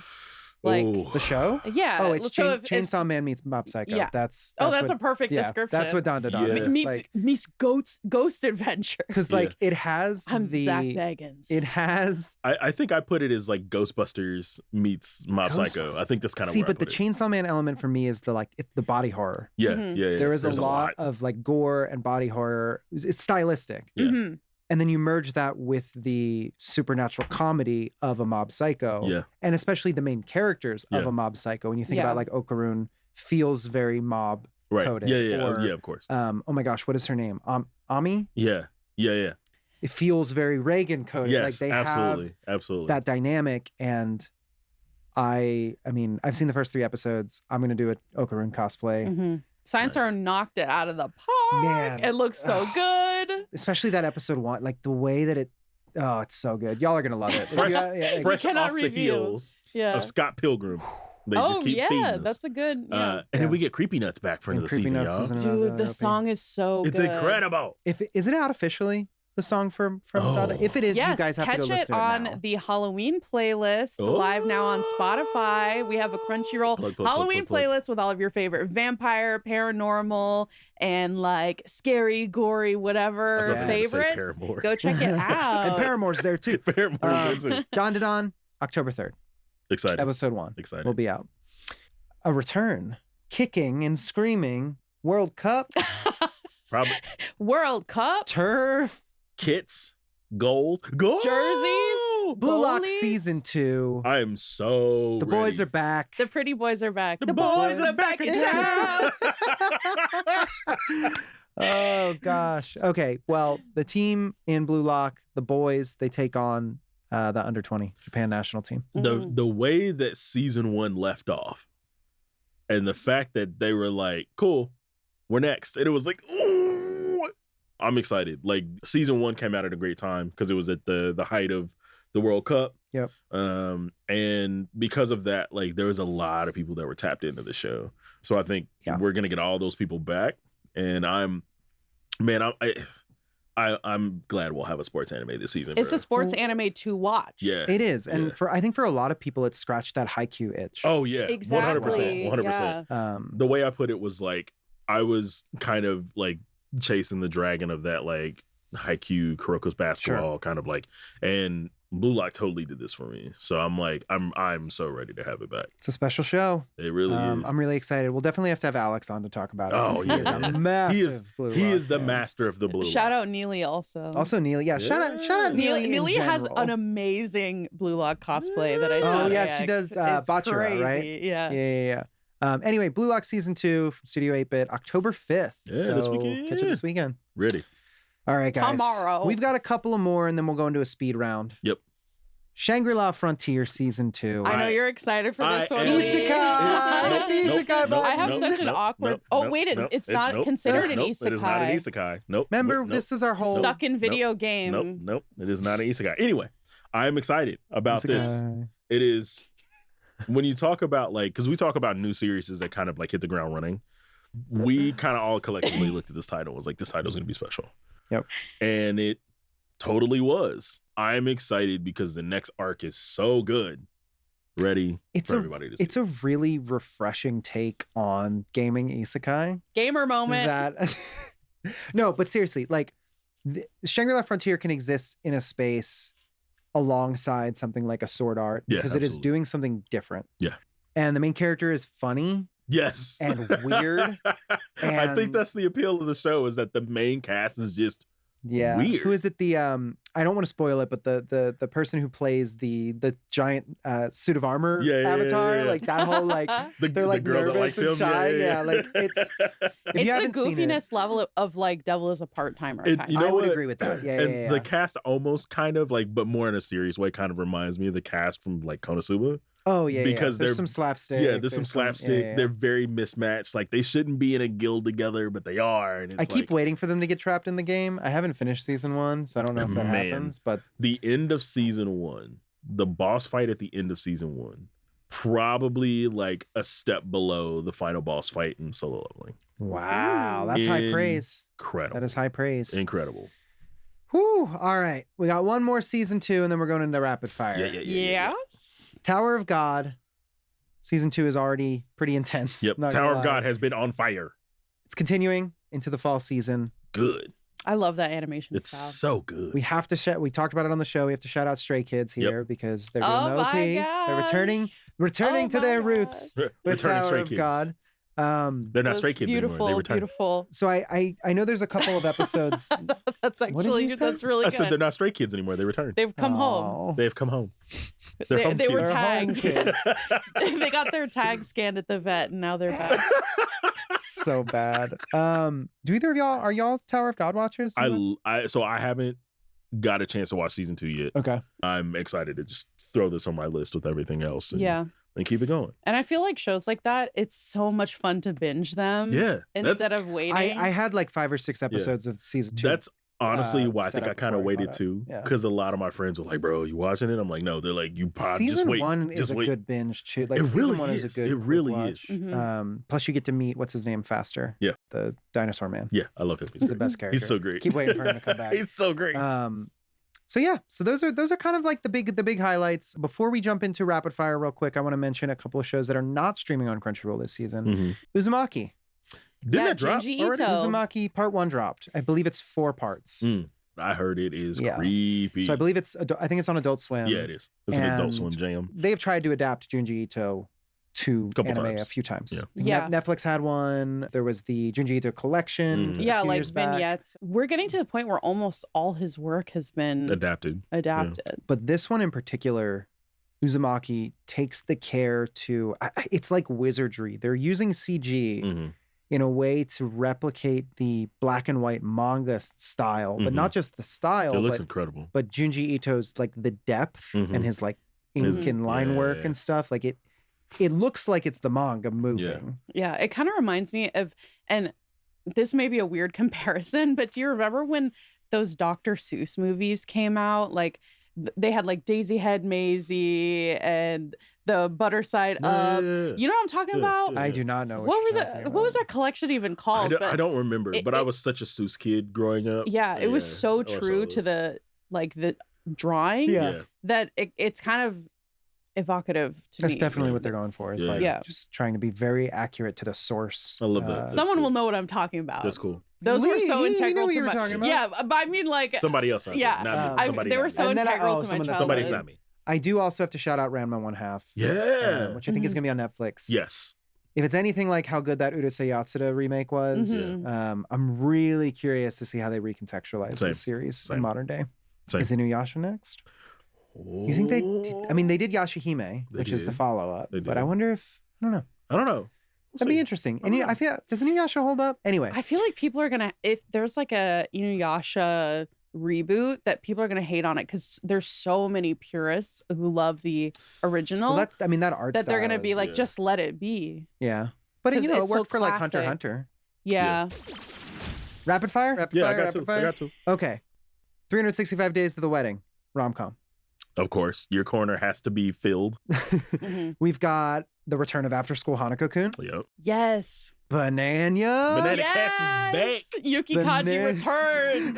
Like, Ooh. The show? yeah. Oh, it's so if Chainsaw Man meets Mob Psycho. Yeah. That's that's what, a perfect yeah, description. that's what Don Don Don Yeah. is. meets Ghost Adventure. Because Yeah. like it has I'm Zach the Baggins. it has I think I put it as like Ghostbusters meets Mob Psycho. Ghostbusters. I think that's kind of see, where but I the put it. Chainsaw Man element for me is the body horror. Yeah, Mhm. yeah, yeah. There is There's a lot of like gore and body horror. It's stylistic. Yeah. Mhm. And then you merge that with the supernatural comedy of a Mob Psycho. Yeah. And especially the main characters of Yeah. a Mob Psycho. When you think Yeah. about like Okarun feels very mob Right. coded. Yeah, yeah, Or, yeah, of course. oh my gosh, what is her name? Ami? Yeah. Yeah, yeah. It feels very Reagan coded. Yes, like they absolutely. have Absolutely. that dynamic. And I mean, I've seen the first 3 episodes. I'm gonna do an Okarun cosplay. Mhm. Science Nice. are knocked it out of the park. Man. It looks so good. Especially that episode 1, like the way that it's so good. Y'all are gonna love it. Fresh- Yeah, Fresh cannot off the review. heels Yeah. of Scott Pilgrim. They Oh just keep yeah, feeding us. that's a good. Yeah. And Yeah. then we get Creepy Nuts back for And another Creepy season, Nuts y'all. is Dude, the song is so It's good. incredible. Is it out officially? The song from Oh. If it is, Yes, you guys have catch to go listen it to it on now. the Halloween playlist live now on Spotify. We have a Crunchyroll Plug, Halloween plug. playlist with all of your favorite vampire, paranormal, and like scary, gory, I whatever thought they were gonna say favorites. Paramore. Go check it out. And Paramore's there too. Paramore. Don to Don, October 3rd, Excited. episode 1 Excited. will be out. A return, kicking and screaming, World Cup, Probably World Cup. turf, kits, gold, Jerseys, Blue Lock Bowlies? season 2. I am so The boys are back. The pretty boys are back. The boys are back in town. Oh gosh. Okay. Well, the team in Blue Lock, the boys, they take on the under 20 Japan national team. The way that season 1 left off, and the fact that they were like, "Cool, we're next," and it was like, "Ooh, I'm excited." Like season 1 came out at a great time because it was at the height of the World Cup. Yep. And because of that, like there was a lot of people that were tapped into the show. So I think Yeah. we're gonna get all those people back, and I'm glad we'll have a sports anime this season. It's bro. a sports anime to watch. Yeah. It is. And Yeah. I think for a lot of people, it scratched that Haikyuu itch. Oh yeah. Exactly. 100%. 100%. Yeah. The way I put it was like I was kind of like chasing the dragon of that like Haikyuu, Kuroko's basketball kind of like, and Blue Lock totally did this for me. So I'm like, I'm so ready to have it back. It's a special show. It really is. I'm really excited. We'll definitely have to have Alex on to talk about it. 'cause Oh, he yeah. is a massive Blue He Lock is the fan. master of the Blue Shout Lock. out Neely also. Also, Neely. Yeah, shout out Yeah. Neely. Neely in has general. an amazing Blue Lock cosplay that I saw. Oh, at yeah, she AX. does, It's Bachira, right? crazy. Yeah. Yeah. Anyway, Blue Lock season 2 from Studio 8-Bit, October 5th. Yeah, so this weekend. Catch it this weekend. Ready. All right, guys. Tomorrow. We've got a couple of more, and then we'll go into a speed round. Yep. Shangri-La Frontier season 2. I know you're excited for this I one. am- Lee. Isekai! Isekai, I have such an awkward- Oh, wait, it's not considered an It is not an isekai. isekai. Nope. Remember, nope, this is our whole Stuck in video game. Nope. It is not an isekai. Anyway, I am excited about this. Isekai. It is when you talk about like, because we talk about new series that kind of like hit the ground running. We kind of all collectively looked at this title and was like, this title's gonna be special. Yep. And it totally was. I'm excited because the next arc is so good. Ready for everybody to see. It's a really refreshing take on gaming isekai. Gamer moment. That no, but seriously, like Shangri-La Frontier can exist in a space alongside something like a Sword Art Yeah, because it is absolutely. doing something different. Yeah. And the main character is funny. Yes. And weird. I think and- that's the appeal of the show is that the main cast is just Yeah. weird. Who is it? The I don't want to spoil it, but the person who plays the giant suit of armor avatar, like that whole like they're like girl that nervous likes and him. shy. Yeah. Like it's if It's you the haven't seen it, goofiness level of like Devil is a part-timer. It- kind you of. know I would what? agree with that. Yeah, And yeah. the cast almost kind of like, but more in a serious way, kind of reminds me of the cast from like Konosuba. Oh yeah, because there's they're- some slapstick. Yeah, there's some slapstick. yeah. They're very mismatched. Like they shouldn't be in a guild together, but they are. And it's I keep like, waiting for them to get trapped in the game. I haven't finished season 1, so I don't know if that Man. happens. But the end of season 1, the boss fight at the end of season 1, probably like a step below the final boss fight in Solo Leveling. wow, that's high praise. Incredible. That is high praise. Incredible. Whew. All right, we got one more season 2, and then we're going into rapid fire. Yeah. Yes. Tower of God. Season 2 is already pretty intense. Yep. not gonna Tower of lie. God has been on fire. It's continuing into the fall season. Good. I love that animation It's style. so good. We have to we talked about it on the show. We have to shout out Stray Kids here because they're doing Oh the OP. my They're returning Oh to my their gosh. roots with Returning Tower Stray of Kids. God. They're not Those Stray Kids beautiful, anymore. They returned. beautiful. So I know there's a couple of episodes. That's What did actually you good. say? That's really I good. said they're not Stray Kids anymore. They returned. They've come home. Oh. They've come home. They're home They were kids. They're home tagged. kids. They got their tag scanned at the vet, and now they're back. So bad. Do either of y'all are y'all Tower of God watchers? So I haven't got a chance to watch season 2 yet. Okay. I'm excited to just throw this on my list with everything else. And, Yeah. and keep it going. And I feel like shows like that, it's so much fun to binge them Yeah, instead of waiting. I had like 5 or 6 episodes of season 2. that's honestly why I set think I up kind of before we waited caught up. too, Yeah. because a lot of my friends were like, "Bro, you watching it?" I'm like, "No." They're like, "You probably season just wait." 1 is just a wait. good binge too. Like It season really 1 is a is. good. It quick really watch. is. Mhm. Plus, you get to meet what's his name faster. Yeah. The dinosaur man. Yeah, I love him. He's the best character. He's so great. Keep waiting for him to come back. He's so great. So yeah, so those are kind of like the big highlights. Before we jump into rapid fire real quick, I want to mention a couple of shows that are not streaming on Crunchyroll this season. Mhm. Uzumaki. Didn't Yeah, that drop Junji already? Ito. Uzumaki Part 1 dropped. I believe it's 4 parts. I heard it is Yeah. creepy. So I believe I think it's on Adult Swim. yeah, it is. It's an Adult and Swim jam. They've tried to adapt Junji Ito to Couple anime times. a few times. Yeah. I think Yeah. Netflix had one. There was the Junji Ito collection. Mhm. a Yeah, few like years back. vignettes. We're getting to the point where almost all his work has been Adapted. adapted. But this one in particular, Uzumaki takes the care to, it's like wizardry. They're using CG Mhm. in a way to replicate the black and white manga style, but Mhm. not just the style, It looks but, incredible. but Junji Ito's like the depth Mhm. and his like ink and line work yeah. and stuff. Like it looks like it's the manga moving. Yeah, it kind of reminds me of, and this may be a weird comparison, but do you remember when those Dr. Seuss movies came out? Like they had like Daisy Head Maisie and the Butter Side Up. Yeah. You know what I'm talking Yeah, about? yeah. I do not know What you're were talking the what was about. that collection even called? I don't remember, it- but I it- was such a Seuss kid growing up. Yeah, it was Yeah, so I watched all true to those. the drawings Yeah. that it's kind of evocative to That's me. definitely what they're going for. Is Yeah. like Yeah. just trying to be very accurate to the source. I love that. That's Someone cool. will know what I'm talking about. That's cool. Those were We- so we knew integral what to you were my talking about. Yeah, but I mean like Somebody else. Out Yeah. there. Not me. I- Somebody they were not so me. And then integral to my someone that's- Somebody's childhood. not me. I do also have to shout out Ranma 1/2. Yeah. Which I think is going to be on Netflix. Yes. If it's anything like how good that Urusei Yatsura remake was, Mhm. I'm really curious to see how they recontextualize Same. this series Same. in modern day. Same. Is Inuyasha next? You think I mean, they did Yashahime, They which is the did. follow-up. They But did. I wonder if, I don't know. I don't know. We'll That'd be see. interesting. I don't know. I feel, does Inuyasha hold up? Anyway. I feel like people are gonna, if there's like a Inuyasha reboot, that people are gonna hate on it because there's so many purists who love the original Well, that's, I mean, that art that they're gonna style be is- like, Yeah. just let it be. Yeah. But, 'Cause you know, it it's so worked for like Hunter x classic. Hunter. Yeah. Rapid fire? Rapid Yeah, fire? I got rapid to. fire? I got to. Okay. 365 Days to the Wedding. Rom-com. Of course, your corner has to be filled. Mhm. We've got the return of After School Hanako-kun. Yep. Yes. Banana. Banana Cats is back. Yuki Kaji returns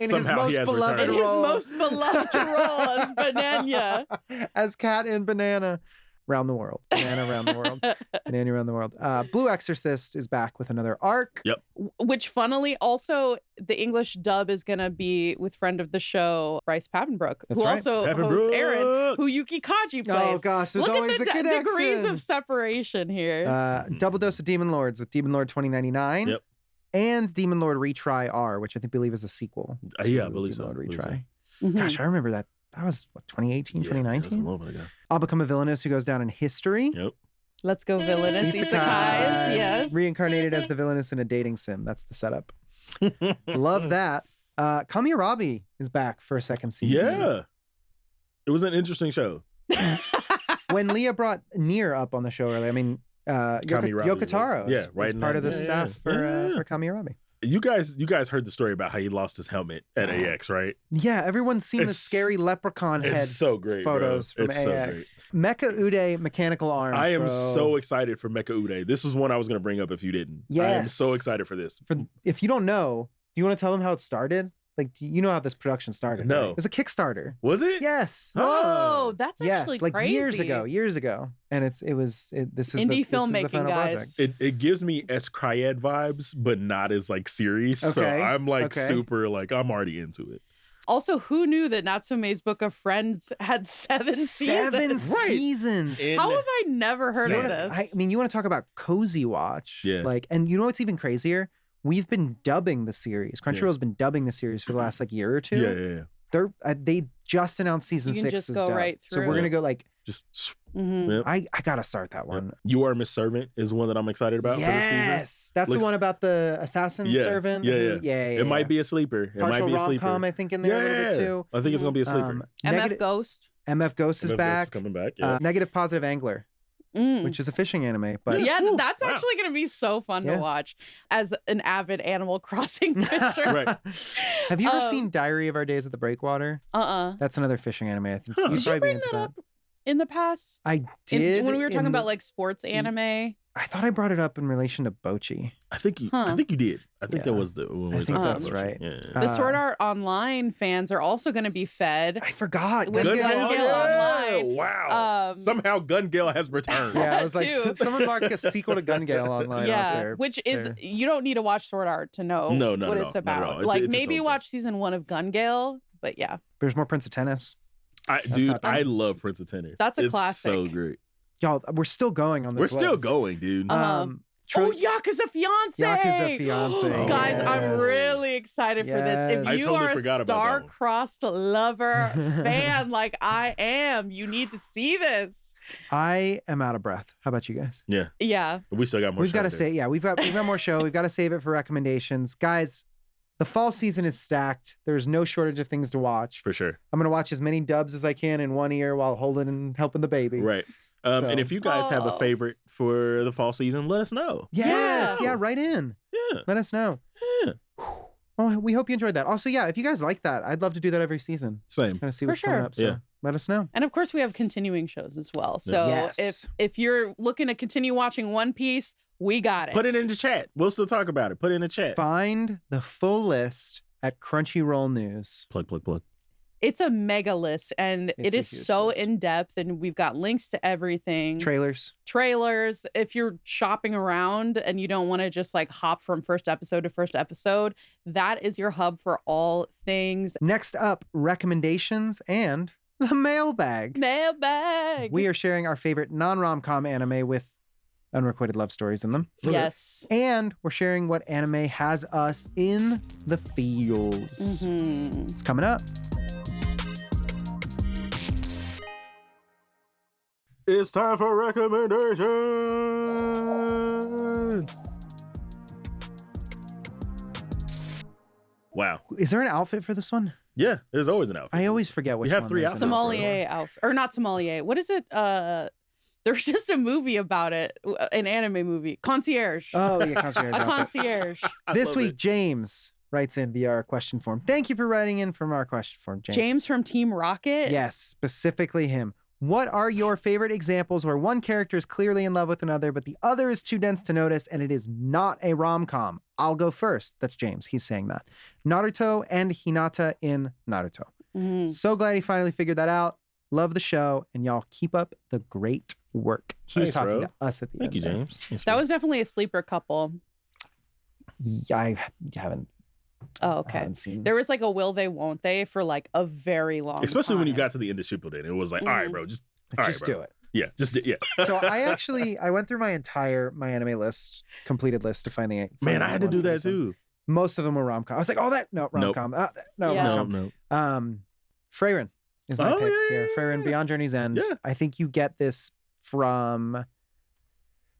in his Somehow he most has beloved returned. in his role. most beloved role as Banana. As Cat in Banana. Round the world. Banana around the world. Banana around the world. Blue Exorcist is back with another arc. Yep. Which funnily also the English dub is gonna be with friend of the show Bryce Papenbrook, That's who right. also hosts Papenbrook. Aaron, who Yuki Kaji plays. Oh gosh, there's Look always at the a degrees connection. of separation here. Double Dose of Demon Lords with Demon Lord 2099. Yep. and Demon Lord Retry R, which I believe is a sequel. Yeah, I to believe Demon so. Lord I believe Retry. Mhm. Gosh, I remember that. That was what, 2018, Yeah, that was a 2019? little bit ago. I'll become a villainous who goes down in history. Yep. Let's go villainous Isekais. isekais. Yes. Reincarnated as the villainous in a dating sim. That's the setup. Love that. Kamiyarabi is back for a second season. Yeah. It was an interesting show. When Leah brought Nier up on the show earlier, I mean, Kamiyarabi, Yokotaro yeah, is right in part that- of the yeah, staff yeah. for Kamiyarabi. You guys heard the story about how he lost his helmet at AX, right? Yeah, everyone's seen the It's- scary leprechaun head It's so great, bro. photos from It's so AX. Mecha Ude mechanical arms. I am bro. so excited for Mecha Ude. This was one I was going to bring up if you didn't. I am Yes. so excited for this. If you don't know, do you want to tell them how it started? Like, you know how this production started? No. right? It was a Kickstarter. Was it? Yes. Whoa, that's actually Yes, like crazy. years ago, and this is Indie the filmmaking, final guys. project. It gives me Cryad vibes, but not as like serious. So Okay, I'm like okay. super like I'm already into it. Also, who knew that Natsume's Book of Friends had 7 7 seasons? Right. seasons. How have I never heard You of wanna- this? I mean, you want to talk about cozy watch? Yeah. Like, and you know what's even crazier? We've been dubbing the series. Crunchyroll's been dubbing the series for the last like year or two. Yeah. They just announced season You can 6 just is go dub. right So we're through. gonna go like Just Mhm. Yep. I gotta start that one. You Are Miss Servant is one that I'm excited about for this season. Yes, that's Looks- the one about the assassin Yeah, servant. yeah. yeah. It might be a sleeper. It partial might be a sleeper. rom-com, I think, in there a little bit too. I think it's gonna be a sleeper. MF Ghost. MF Ghost is MF Ghost back. coming back. Yeah. Negative Positive Angler, Mm. which is a fishing anime, but Yeah, Ooh, that's wow. actually going to be so fun Yeah. to watch as an avid Animal Crossing fisher. Right. Have you ever Um, seen Diary of Our Days at the Breakwater? That's That's another fishing anime. I think Huh. you'd Did you probably be bring into that that. up in the past? I did When we were talking in about the- like sports anime. I thought I brought it up in relation to Bochi. I think you Huh. did. I think that Yeah. was the when we I were think talking that's about right. Yeah. The Sword Art Online fans are also going to be fed. I forgot. With Gun Gun Gale. Gale Online. Wow. Somehow Gun Gale has returned. Yeah, I was like, Too. someone mark a sequel to Gun Gale online. off there. Which is there. you don't need to watch Sword Art to know No, what not at it's all, not at all. about. It's- Like it's its maybe own watch season 1 of Gun Gale, but yeah, There's more Prince of Tennis. Dude, not bad. I love Prince of Tennis. That's a It's classic. so great. Y'all, we're still going on this We're still list. going, dude. Oh, Yakuza Fiance! Yakuza Fiance. Guys, I'm Yes. really excited for this. Yes. I If you totally are a forgot about that one. star-crossed lover fan like I am, you need to see this. I am out of breath. How about you guys? Yeah. We still got more. We've got to shows say, yeah, we've got more show. We've got to save it for recommendations, guys. The fall season is stacked. There's no shortage of things to watch. for sure. I'm gonna watch as many dubs as I can in one ear while holding and helping the baby. Right. So- And if you guys have a Oh. favorite for the fall season, let us know. Yes, Yeah. yeah, right in. Yeah. Let us know. Yeah. Well, we hope you enjoyed that. Also, yeah, if you guys like that, I'd love to do that every season. Same. Kind of see For what's coming sure. up. So Yeah. let us know. And of course, we have continuing shows as well. So Yes. if you're looking to continue watching One Piece, we got it. Put it in the chat. We'll still talk about it. Put it in the chat. Find the full list at Crunchyroll News. Plug. It's a mega list, and It's it a is huge so list. in depth, and we've got links to everything. Trailers. Trailers. If you're shopping around and you don't want to just like hop from first episode to first episode, that is your hub for all things. Next up, recommendations and the mailbag. Mailbag. We are sharing our favorite non-rom-com anime with unrequited love stories in them. Yes. And we're sharing what anime has us in the feels. Mhm. It's coming up. It's time for recommendations. Wow. Is there an outfit for this one? Yeah, there's always an outfit. I always forget which have one three there's an outfits. outfit for. Sommelier outfit, or not sommelier. What is it? There's just a movie about it, an anime movie. Concierge. Oh, yeah, concierge A outfit. concierge. I This love week, it. James writes in via our question form. Thank you for writing in from our question form, James. James from Team Rocket. Yes, specifically him. What are your favorite examples where one character is clearly in love with another, but the other is too dense to notice and it is not a rom-com? I'll go first. That's James. He's saying that. Naruto and Hinata in Naruto. Mhm. So glad he finally figured that out. Love the show, and y'all keep up the great work. He was Thanks, talking bro. to us at the Thank you, end. there. James. Thanks, That bro. was definitely a sleeper couple. Yeah, I haven't, Oh, I okay. haven't seen. There was like a will they, won't they for like a very long Especially when you time. got to the end of Shippuden. It was like, all right, bro, just all right, Just bro. do it. Yeah, just yeah. So I went through my anime list, completed list to find the Man, I had to one do for that this one. too. Most of them were rom-com. I was like, rom-com. No, Yeah. rom-com. No. Freyren is my pick yeah, here. Freyren Beyond Journey's End. Yeah. I think you get this from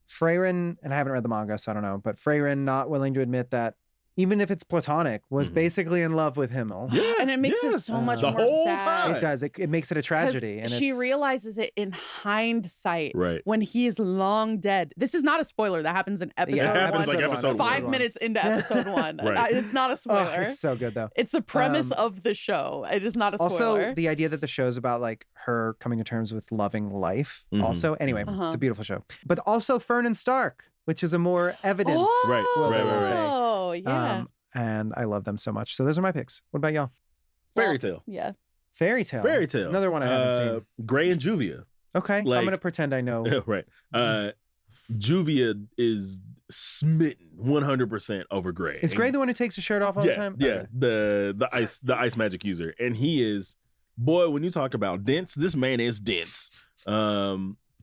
Freyren, and I haven't read the manga, so I don't know, but Freyren not willing to admit that even if it's platonic, was basically in love with Himmel. Yeah, And it makes it so much The more whole sad. time. It does. It makes it a 'Cause tragedy. And she it's, realizes it in hindsight Right. when he is long dead. This is not a spoiler. That happens in episode It happens one. like episode one. 5 minutes into episode one. Right. It's not a spoiler. it's so good though. It's the premise of the show. It is not a spoiler. Also, the idea that the show's about like her coming to terms with loving life. Mhm. Also, anyway, it's a beautiful show. But also Fern and Stark, which is a more evident. Right. Oh, yeah. And I love them so much. So those are my picks. What about y'all? Fairy Tale. Yeah. Fairy Tale. Fairy Tale. Another one I haven't seen. Gray and Juvia. Okay, I'm like- gonna pretend I know. Right. Juvia is smitten 100% over Gray. Is Gray the one who takes his shirt off all the time? Yeah, Okay. the ice magic user, and he is, boy, when you talk about dense, this man is dense.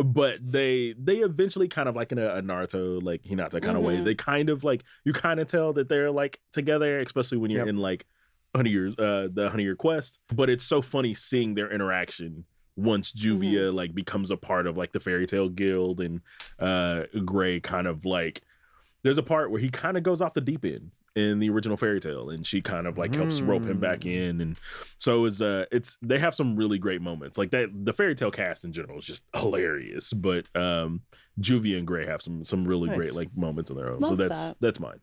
But they eventually kind of like in a Naruto, like Hinata kind of way, they kind of like, you kind of tell that they're like together, especially when you're in like 100 years, the 100-year quest. But it's so funny seeing their interaction once Juvia like becomes a part of like the Fairy Tale Guild, and Gray kind of like, there's a part where he kind of goes off the deep end in the original Fairy Tale, and she kind of like helps rope him back in, and so it's they have some really great moments like that. The Fairy Tale cast in general is just hilarious, but Juvia and Gray have some really great like moments of their own. Love so that. that's mine.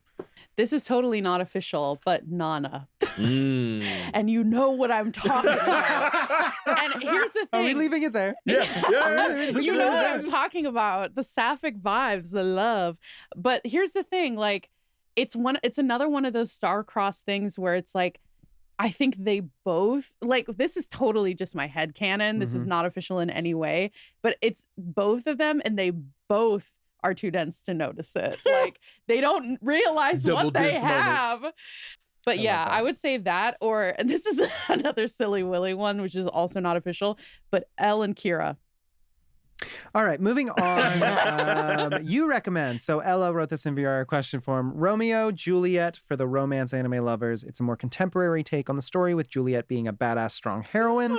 This is totally not official, but Nana. Mm. And you know what I'm talking about. And here's the thing. Are we leaving it there? Yeah. But you know what I'm talking about. The sapphic vibes, the love. But here's the thing, like, it's another one of those star-crossed things where it's like, I think they both, like, this is totally just my headcanon. This is not official in any way, but it's both of them, and they both are too dense to notice it. Like, they don't realize Double what they dense moment. have. But yeah, I would say that, or, and this is another silly willy one, which is also not official, but Elle and Kira. All right, moving on. You recommend. So Ella wrote this in VR question form. Romeo, Juliet for the romance anime lovers. It's a more contemporary take on the story with Juliet being a badass, strong heroine.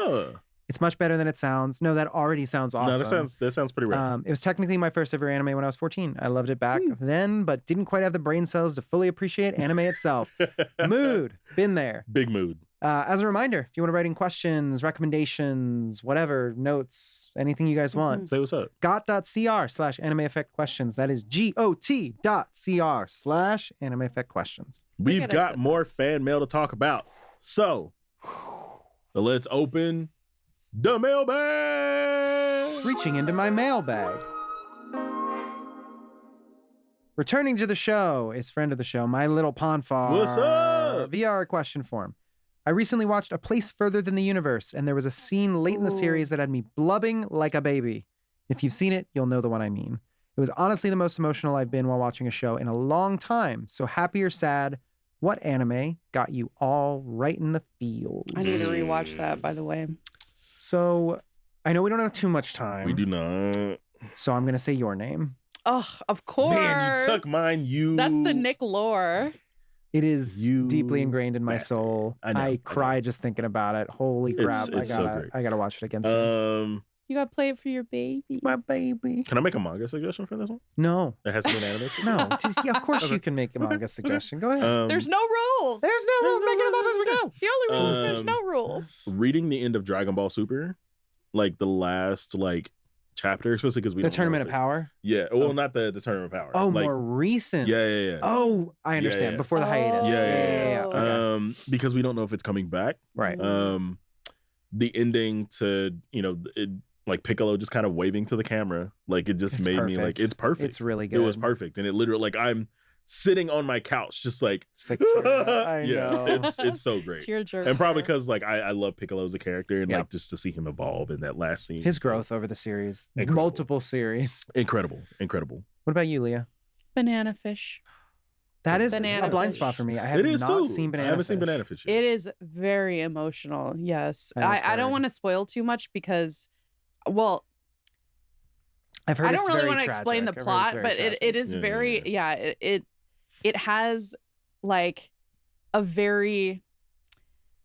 It's much better than it sounds. No, that already sounds awesome. No, that sounds pretty rad. It was technically my first ever anime when I was 14. I loved it back then, but didn't quite have the brain cells to fully appreciate anime itself. Mood, been there. Big mood. As a reminder, if you want to write in questions, recommendations, whatever, notes, anything you guys want, Say what's up. got.cr/anime effect questions. That is GOT.cr/anime effect questions. We've got more fan mail to talk about. So let's open the mailbag. Reaching into my mailbag. Returning to the show is friend of the show, My Little Ponfar. What's up? VR question form. I recently watched A Place Further Than the Universe, and there was a scene late in the series that had me blubbing like a baby. If you've seen it, you'll know the one I mean. It was honestly the most emotional I've been while watching a show in a long time. So happy or sad, what anime got you all right in the feels? I need to rewatch that, by the way. So I know we don't have too much time. We do not. So I'm going to say your name. Oh, of course. Man, you took mine. That's the Nick lore. It is deeply ingrained in my soul. I cry just thinking about it. Holy crap. It's so great. I gotta watch it again soon. You gotta play it for your baby. My baby. Can I make a manga suggestion for this one? No. It has to be an anime. No. Of course you can make a manga suggestion. Go ahead. There's no rules. There's no rules. Make it up as we go. The only rule is there's no rules. Reading the end of Dragon Ball Super, like the last chapter, especially because we The don't Tournament know of Power? Yeah. Well, not the Tournament of Power. Oh, like, more recent. Yeah. Oh, I understand. Yeah. Before the hiatus. Yeah. Okay. Because we don't know if it's coming back. Right. The ending to, like Piccolo just kind of waving to the camera, like it just It's made me perfect. like, it's perfect. It's really good. It was perfect. And it literally, like, I'm sitting on my couch just like, I know. it's so great. Tearjerker. And probably because like I love Piccolo as a character, and Yeah. like just to see him evolve in that last scene. His growth over the series. Incredible. Multiple series. Incredible. What about you, Leah? Banana Fish. That is Banana a blind Fish. spot for me. I have It is not too. seen Banana I haven't Fish. seen Banana Fish yet. It is very emotional. Yes. I've I don't heard. want to spoil too much because, well, I've heard I it's don't really very want to tragic. explain the I've heard plot, it's very but tragic. it is Yeah, very it has like a very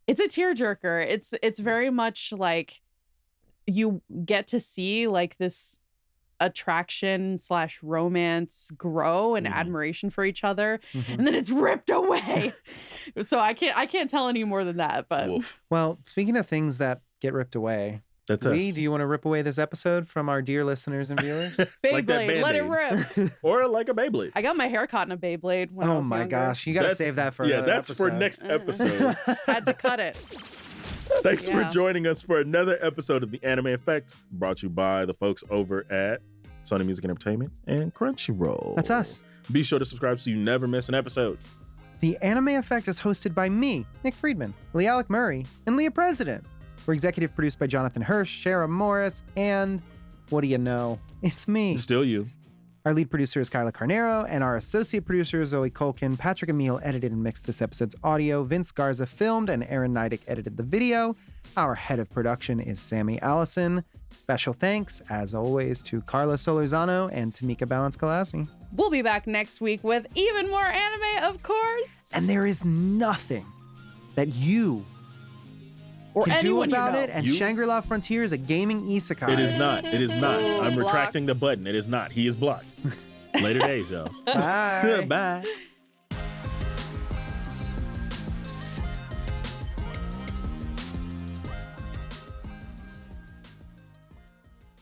it's a tearjerker. It's very much like you get to see like this attraction / romance grow and admiration for each other, and then it's ripped away. So I can't tell any more than that. But Wolf. Well, speaking of things that get ripped away, That's Lee, us. do you want to rip away this episode from our dear listeners and viewers? Like that Beyblade, let it Band-Aid. rip. Or like a Beyblade. I got my hair caught in a Beyblade when I Oh was my younger. gosh, you got to save that for another that's episode. for next episode. Had to cut it. Thanks Yeah. for joining us for another episode of The Anime Effect, brought to you by the folks over at Sony Music and Entertainment and Crunchyroll. That's us. Be sure to subscribe so you never miss an episode. The Anime Effect is hosted by me, Nick Friedman, LeAlec Murray, and Leah President. We're executive produced by Jonathan Hirsch, Shara Morris, and what do you know? It's me. Still you. Our lead producer is Carla Carnero, and our associate producer is Zoe Colkin. Patrick Emile edited and mixed this episode's audio. Vince Garza filmed, and Aaron Neidick edited the video. Our head of production is Sammy Allison. Special thanks, as always, to Carla Solorzano and Tamika Balance-Galasny. We'll be back next week with even more anime, of course. And there is nothing that you Or can do anyone about you know. it, and You- Shangri-La Frontier is a gaming isekai. It is not. It is not. Oh, I'm blocked. retracting the button. It is not. He is blocked. Later days, y'all. Bye. Bye.